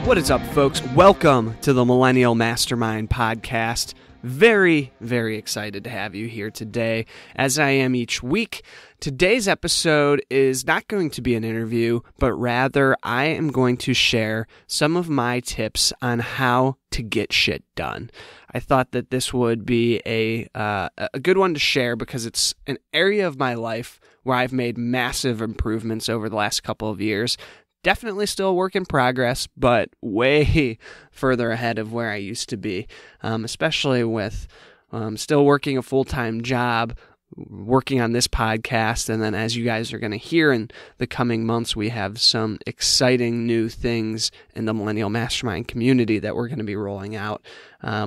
What is up, folks? Welcome to the Millennial Mastermind Podcast. Very, very excited to have you here today, as I am each week. Today's episode is not going to be an interview, but rather I am going to share some of my tips on how to get shit done. I thought that this would be a good one to share because it's an area of my life where I've made massive improvements over the last couple of years. Definitely still a work in progress, but way further ahead of where I used to be, especially with still working a full-time job, working on this podcast, and then as you guys are going to hear in the coming months, we have some exciting new things in the Millennial Mastermind community that we're going to be rolling out,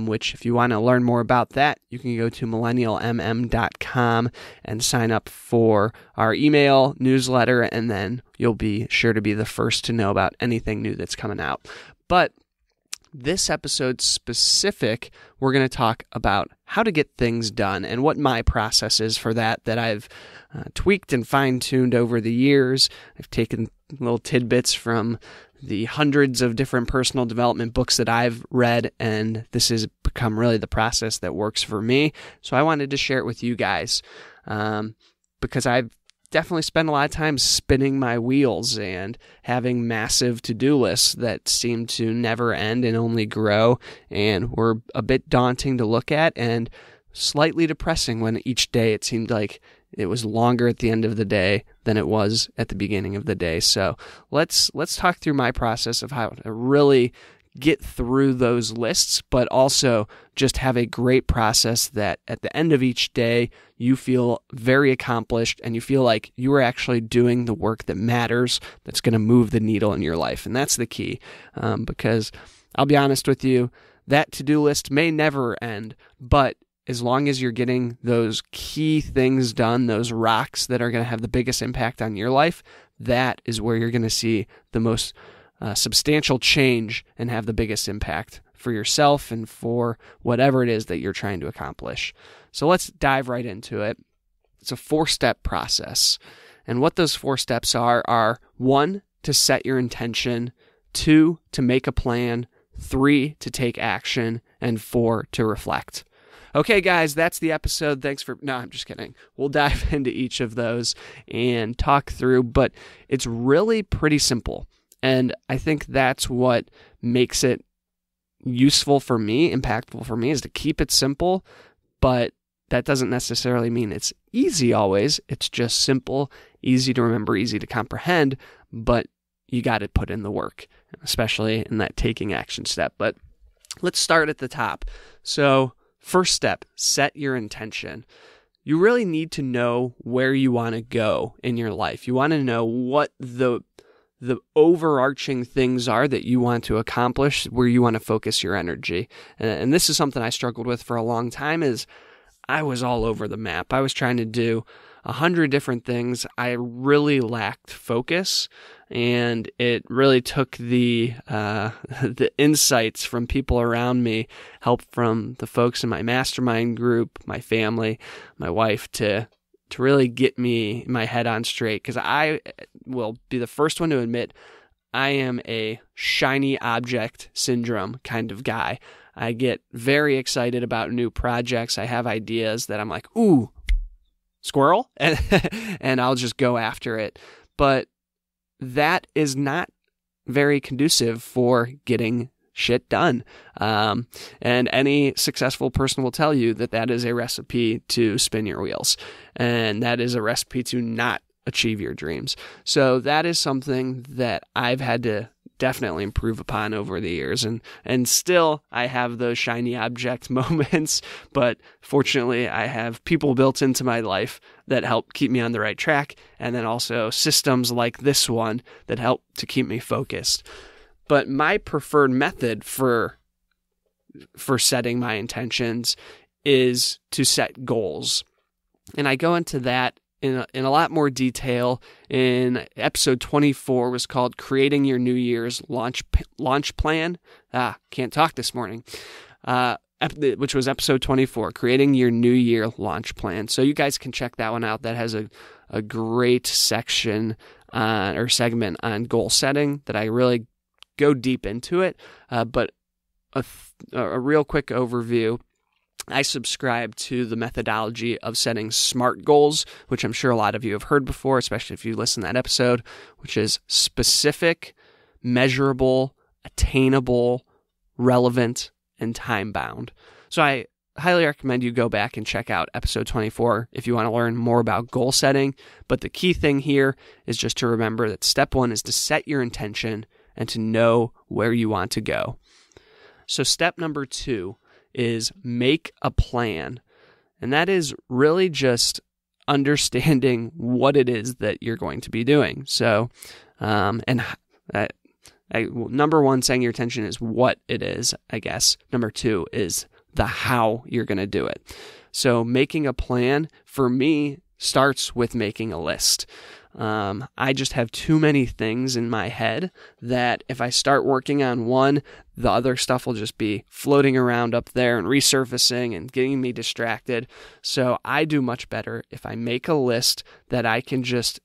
which if you want to learn more about that, you can go to millennialmm.com and sign up for our email newsletter, and then you'll be sure to be the first to know about anything new that's coming out. But this episode specific, we're going to talk about how to get things done and what my process is for that I've tweaked and fine-tuned over the years. I've taken little tidbits from the hundreds of different personal development books that I've read, and this has become really the process that works for me. So I wanted to share it with you guys because I've definitely spend a lot of time spinning my wheels and having massive to-do lists that seem to never end and only grow, and were a bit daunting to look at and slightly depressing when each day it seemed like it was longer at the end of the day than it was at the beginning of the day. So let's talk through my process of how to really get through those lists, but also just have a great process that at the end of each day, you feel very accomplished and you feel like you are actually doing the work that matters, that's going to move the needle in your life. And that's the key, because I'll be honest with you, that to-do list may never end, but as long as you're getting those key things done, those rocks that are going to have the biggest impact on your life, that is where you're going to see the most substantial change and have the biggest impact for yourself and for whatever it is that you're trying to accomplish. So let's dive right into it. It's a 4-step process. And what those 4 steps are 1, to set your intention, 2, to make a plan, 3, to take action, and 4, to reflect. Okay, guys, that's the episode. No, I'm just kidding. We'll dive into each of those and talk through, but it's really pretty simple. And I think that's what makes it useful for me, impactful for me, is to keep it simple, but that doesn't necessarily mean it's easy always. It's just simple, easy to remember, easy to comprehend, but you got to put in the work, especially in that taking action step. But let's start at the top. So first step, set your intention. You really need to know where you want to go in your life. You want to know what the overarching things are that you want to accomplish, where you want to focus your energy. And this is something I struggled with for a long time, is I was all over the map. I was trying to do 100 different things. I really lacked focus, and it really took the insights from people around me, help from the folks in my mastermind group, my family, my wife, to really get my head on straight, because I will be the first one to admit I am a shiny object syndrome kind of guy. I get very excited about new projects. I have ideas that I'm like, ooh, squirrel, and I'll just go after it. But that is not very conducive for getting shit done. And any successful person will tell you that is a recipe to spin your wheels. And that is a recipe to not achieve your dreams. So that is something that I've had to definitely improve upon over the years. And still, I have those shiny object moments, but fortunately, I have people built into my life that help keep me on the right track, and then also systems like this one that help to keep me focused. But my preferred method for setting my intentions is to set goals. And I go into that in a lot more detail in episode 24, was called Creating Your New Year's Launch Plan. Can't talk this morning. Which was episode 24, Creating Your New Year Launch Plan. So you guys can check that one out. That has a great section or segment on goal setting that I really go deep into it, but a real quick overview. I subscribe to the methodology of setting SMART goals, which I'm sure a lot of you have heard before, especially if you listen to that episode, which is specific, measurable, attainable, relevant, and time-bound. So I highly recommend you go back and check out episode 24 if you want to learn more about goal setting. But the key thing here is just to remember that step 1 is to set your intention and to know where you want to go. So step number 2 is make a plan. And that is really just understanding what it is that you're going to be doing. So, number 1, setting your intention is what it is, I guess. Number 2 is the how you're going to do it. So making a plan, for me, starts with making a list. I just have too many things in my head that if I start working on one, the other stuff will just be floating around up there and resurfacing and getting me distracted. So I do much better if I make a list that I can just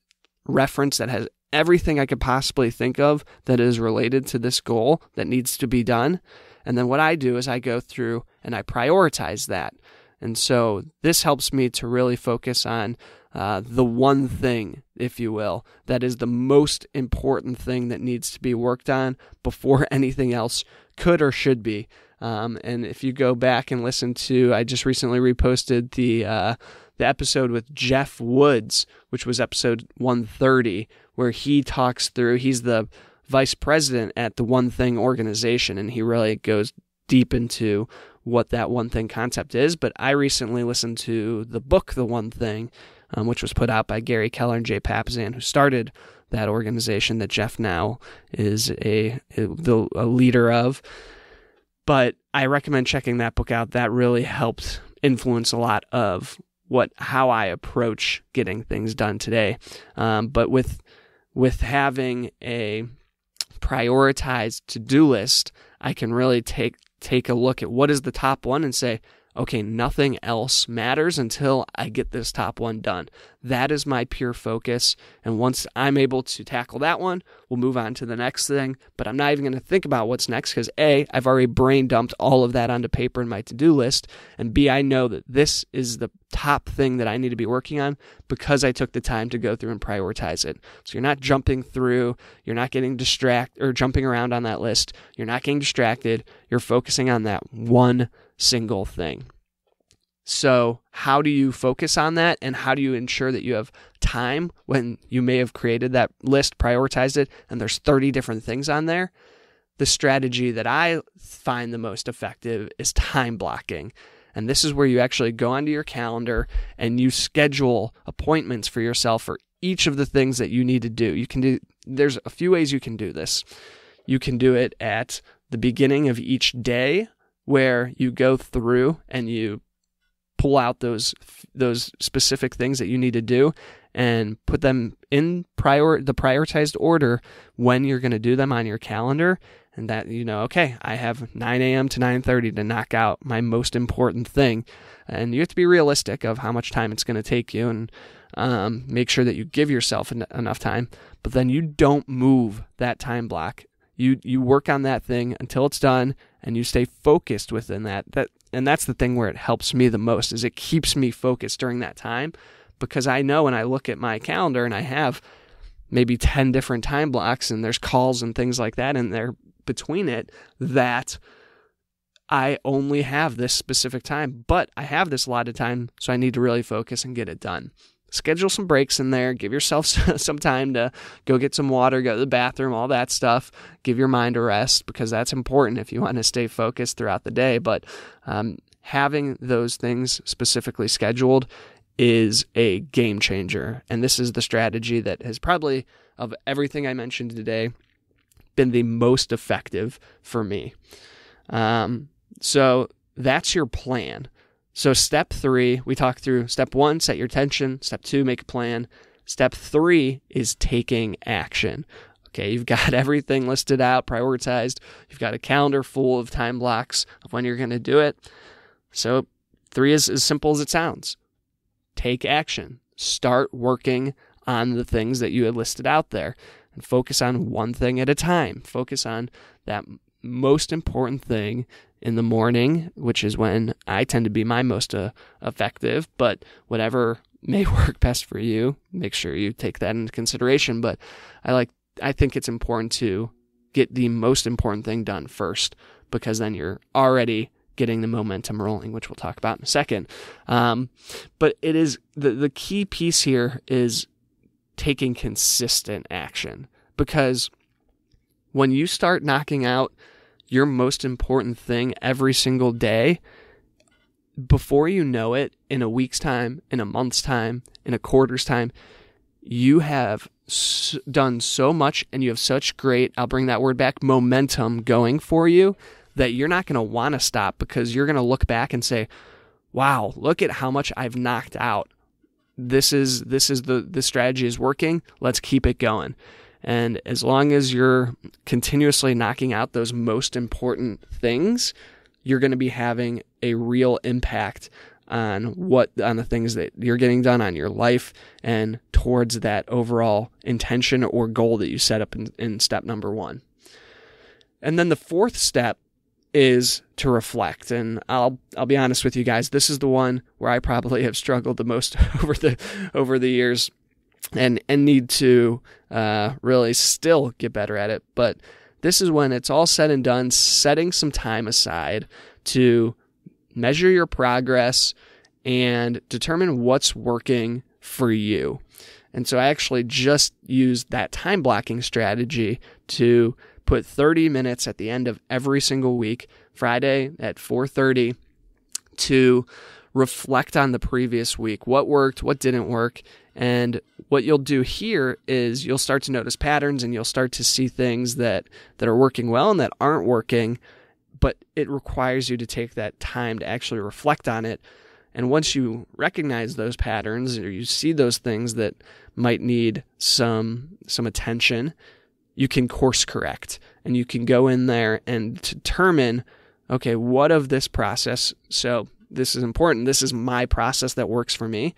reference that has everything I could possibly think of that is related to this goal that needs to be done. And then what I do is I go through and I prioritize that. And so this helps me to really focus on the one thing, if you will, that is the most important thing that needs to be worked on before anything else could or should be. And if you go back and listen to, I just recently reposted the episode with Geoff Woods, which was episode 130, where he talks through, he's the vice president at the One Thing organization, and he really goes deep into what that one thing concept is. But I recently listened to the book, The One Thing, which was put out by Gary Keller and Jay Papasan, who started that organization that Geoff now is a leader of. But I recommend checking that book out. That really helped influence a lot of how I approach getting things done today. But with having a prioritized to-do list, I can really take a look at what is the top one and say, okay, nothing else matters until I get this top one done. That is my pure focus. And once I'm able to tackle that one, we'll move on to the next thing. But I'm not even going to think about what's next because A, I've already brain dumped all of that onto paper in my to-do list. And B, I know that this is the top thing that I need to be working on because I took the time to go through and prioritize it. So you're not jumping through, you're not getting distracted or jumping around on that list. You're not getting distracted. You're focusing on that one single thing. So how do you focus on that, and how do you ensure that you have time when you may have created that list, prioritized it, and there's 30 different things on there? The strategy that I find the most effective is time blocking. And this is where you actually go onto your calendar and you schedule appointments for yourself for each of the things that you need to do. There's a few ways you can do this. You can do it at the beginning of each day, where you go through and you pull out those specific things that you need to do and put them in the prioritized order when you're going to do them on your calendar. And that, okay, I have 9 a.m. to 9:30 to knock out my most important thing. And you have to be realistic of how much time it's going to take you, and make sure that you give yourself enough time. But then you don't move that time block. You work on that thing until it's done, and you stay focused within that. And that's the thing where it helps me the most, is it keeps me focused during that time, because I know when I look at my calendar and I have maybe 10 different time blocks and there's calls and things like that in there between it, that I only have this specific time, but I have this allotted time, so I need to really focus and get it done. Schedule some breaks in there. Give yourself some time to go get some water, go to the bathroom, all that stuff. Give your mind a rest, because that's important if you want to stay focused throughout the day. But having those things specifically scheduled is a game changer. And this is the strategy that has probably, of everything I mentioned today, been the most effective for me. So that's your plan. So step 3, we talked through step 1, set your intention. Step 2, make a plan. Step 3 is taking action. Okay, you've got everything listed out, prioritized. You've got a calendar full of time blocks of when you're going to do it. So 3 is as simple as it sounds. Take action. Start working on the things that you had listed out there. and focus on one thing at a time. Focus on that most important thing in the morning, which is when I tend to be my most effective, but whatever may work best for you, make sure you take that into consideration. But I think it's important to get the most important thing done first, because then you're already getting the momentum rolling, which we'll talk about in a second. But it is the key piece here is taking consistent action, because when you start knocking out your most important thing every single day, before you know it, in a week's time, in a month's time, in a quarter's time, you have done so much and you have such great, I'll bring that word back, momentum going for you, that you're not going to want to stop, because you're going to look back and say, wow, look at how much I've knocked out. This strategy is working. Let's keep it going. And as long as you're continuously knocking out those most important things, you're going to be having a real impact on the things that you're getting done, on your life, and towards that overall intention or goal that you set up in step number 1. And then the fourth step is to reflect. And I'll be honest with you guys, this is the one where I probably have struggled the most over the years, and need to really still get better at it. But this is when it's all said and done, setting some time aside to measure your progress and determine what's working for you. And so I actually just used that time blocking strategy to put 30 minutes at the end of every single week, Friday at 4:30, to reflect on the previous week. What worked, what didn't work. And what you'll do here is you'll start to notice patterns, and you'll start to see things that are working well and that aren't working, but it requires you to take that time to actually reflect on it. And once you recognize those patterns, or you see those things that might need some attention, you can course correct, and you can go in there and determine, okay, what of this process, so this is important, this is my process that works for me.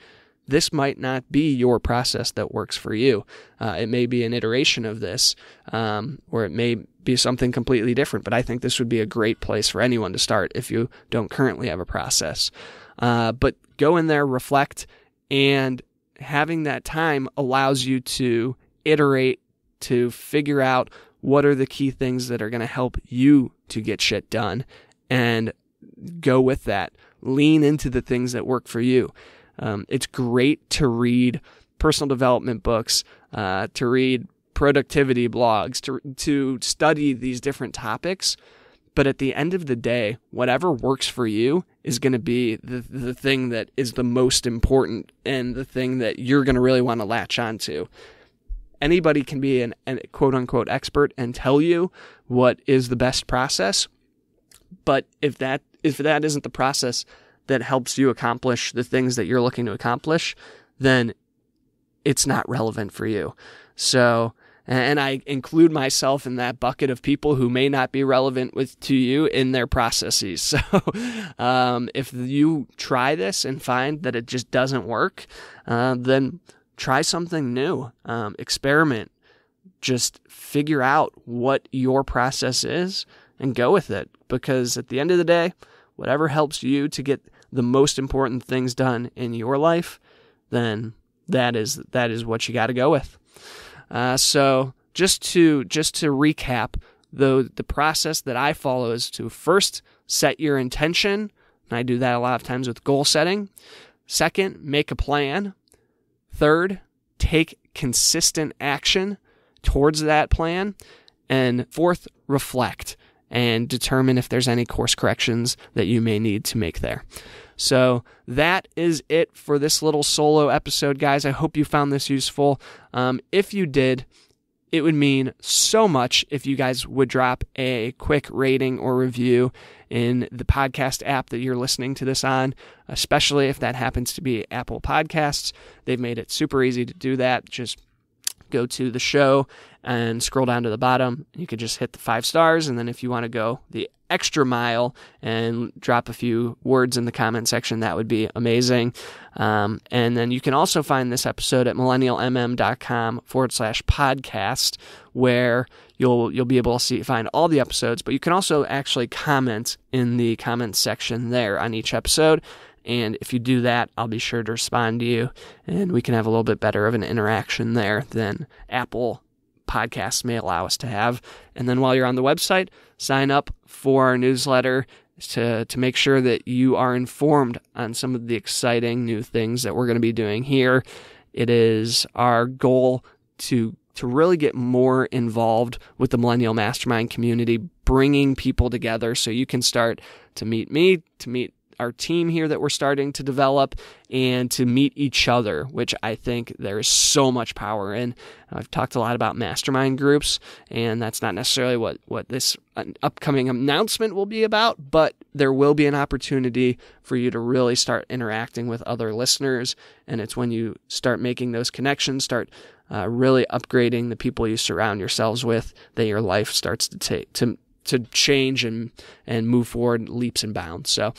This might not be your process that works for you. It may be an iteration of this, or it may be something completely different, but I think this would be a great place for anyone to start if you don't currently have a process. But go in there, reflect, and having that time allows you to iterate, to figure out what are the key things that are going to help you to get shit done, and go with that. Lean into the things that work for you. It's great to read personal development books, to read productivity blogs, to study these different topics. But at the end of the day, whatever works for you is going to be the thing that is the most important, and the thing that you're going to really want to latch onto. Anybody can be an quote-unquote expert and tell you what is the best process, but if that isn't the process that helps you accomplish the things that you're looking to accomplish, then it's not relevant for you. So, and I include myself in that bucket of people who may not be relevant to you in their processes. So if you try this and find that it just doesn't work, then try something new. Experiment. Just figure out what your process is and go with it. Because at the end of the day, whatever helps you to get the most important things done in your life, then that is what you got to go with. So just to recap, the process that I follow is to first set your intention, and I do that a lot of times with goal setting. Second, make a plan. Third, take consistent action towards that plan. And fourth, reflect and determine if there's any course corrections that you may need to make there. So that is it for this little solo episode, guys. I hope you found this useful. If you did, it would mean so much if you guys would drop a quick rating or review in the podcast app that you're listening to this on, especially if that happens to be Apple Podcasts. They've made it super easy to do that. Just go to the show and scroll down to the bottom. You could just hit the 5 stars, and then if you want to go the extra mile and drop a few words in the comment section, that would be amazing. And then you can also find this episode at millennialmm.com/podcast, where you'll be able to find all the episodes, but you can also actually comment in the comments section there on each episode. And if you do that, I'll be sure to respond to you, and we can have a little bit better of an interaction there than Apple Podcasts may allow us to have. And then while you're on the website, sign up for our newsletter to make sure that you are informed on some of the exciting new things that we're going to be doing here. It is our goal to really get more involved with the Millennial Mastermind community, bringing people together so you can start to meet me, to meet our team here that we're starting to develop, and to meet each other, which I think there is so much power in. I've talked a lot about mastermind groups, and that's not necessarily what this upcoming announcement will be about, but there will be an opportunity for you to really start interacting with other listeners, and it's when you start making those connections, start really upgrading the people you surround yourselves with, that your life starts to change and move forward leaps and bounds. So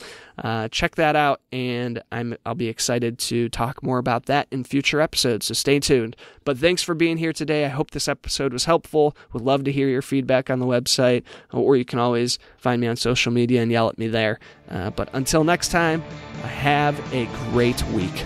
check that out, and I'll be excited to talk more about that in future episodes, so stay tuned. But thanks for being here today. I hope this episode was helpful. Would love to hear your feedback on the website, or you can always find me on social media and yell at me there. But until next time, have a great week.